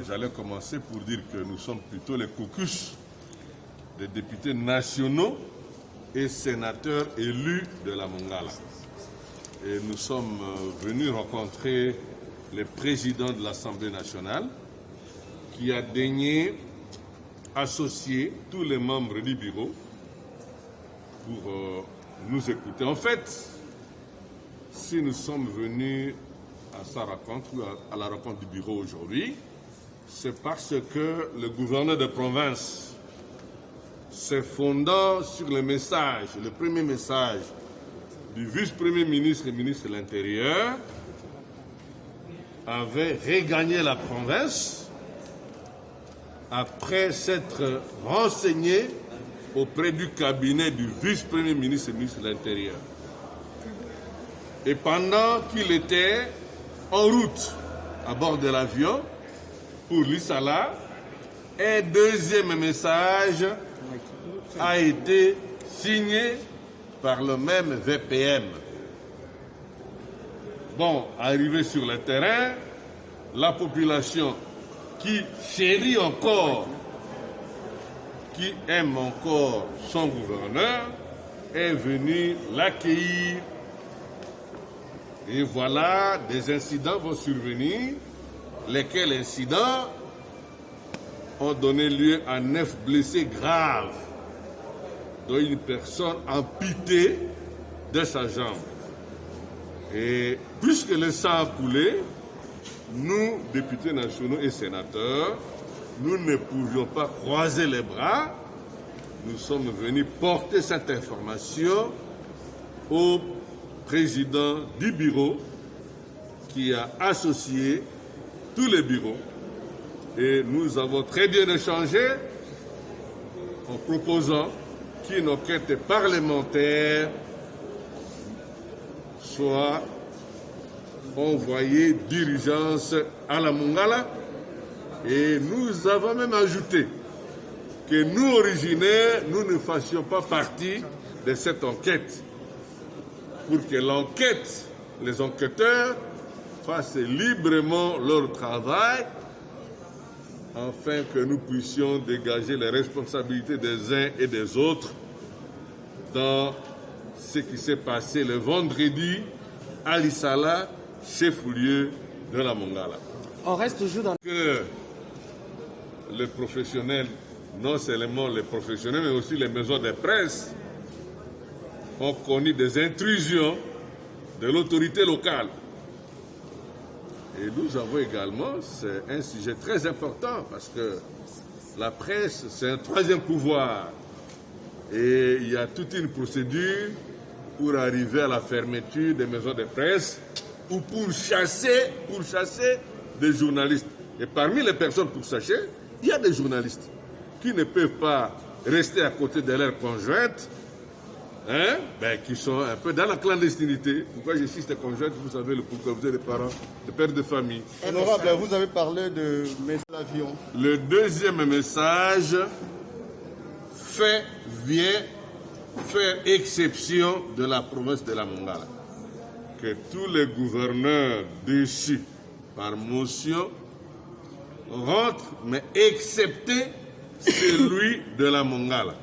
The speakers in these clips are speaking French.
J'allais commencer pour dire que nous sommes plutôt les caucus des députés nationaux et sénateurs élus de la Mongala. Et nous sommes venus rencontrer le président de l'Assemblée nationale qui a daigné associer tous les membres du bureau pour nous écouter. En fait, si nous sommes venus à sa rencontre, ou à la rencontre du bureau aujourd'hui, c'est parce que le gouverneur de province, se fondant sur le message, le premier message du vice-premier ministre et ministre de l'Intérieur, avait regagné la province après s'être renseigné auprès du cabinet du vice-premier ministre et ministre de l'Intérieur. Et pendant qu'il était en route à bord de l'avion pour l'Issala, un deuxième message a été signé par le même VPM. Bon, arrivé sur le terrain, la population qui chérit encore, qui aime encore son gouverneur, est venue l'accueillir. Et voilà, des incidents vont survenir, lesquels incidents ont donné lieu à 9 blessés graves, dont une personne amputée de sa jambe. Et puisque le sang a coulé, nous, députés nationaux et sénateurs, nous ne pouvions pas croiser les bras. Nous sommes venus porter cette information au président du bureau qui a associé tous les bureaux. Et nous avons très bien échangé en proposant qu'une enquête parlementaire soit envoyée d'urgence à la Mongala. Et nous avons même ajouté que nous, originaires, nous ne fassions pas partie de cette enquête, pour que l'enquête, les enquêteurs fassent librement leur travail, afin que nous puissions dégager les responsabilités des uns et des autres dans ce qui s'est passé le vendredi à l'Issala, chef-lieu de la Mongala. On reste toujours dans... Que les professionnels, non seulement les professionnels, mais aussi les maisons de presse, ont connu des intrusions de l'autorité locale. Et nous avons également, c'est un sujet très important, parce que la presse, c'est un troisième pouvoir. Et il y a toute une procédure pour arriver à la fermeture des maisons de presse ou pour chasser des journalistes. Et parmi les personnes pourchassées, il y a des journalistes qui ne peuvent pas rester à côté de leurs conjointes, qui sont un peu dans la clandestinité. Pourquoi je cite les conjointes? Vous savez le pourquoi, vous êtes des parents, des pères de famille. Honorable, vous avez parlé de message d'avion. Le deuxième message vient faire exception de la province de la Mongala. Que tous les gouverneurs déchus par motion rentrent, mais excepté celui de la Mongala.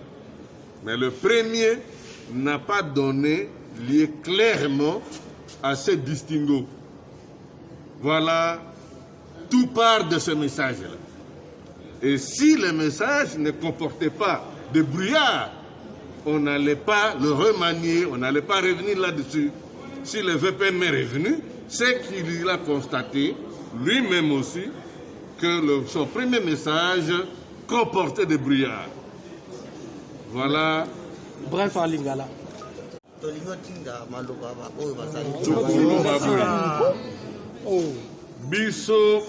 Mais le premier n'a pas donné lieu clairement à ce distinguo. Voilà, tout part de ce message-là. Et si le message ne comportait pas de brouillard, on n'allait pas le remanier, on n'allait pas revenir là-dessus. Si le VPN est revenu, c'est qu'il a constaté, lui-même aussi, que son premier message comportait des brouillards. Voilà. Bref, en Lingala. Biso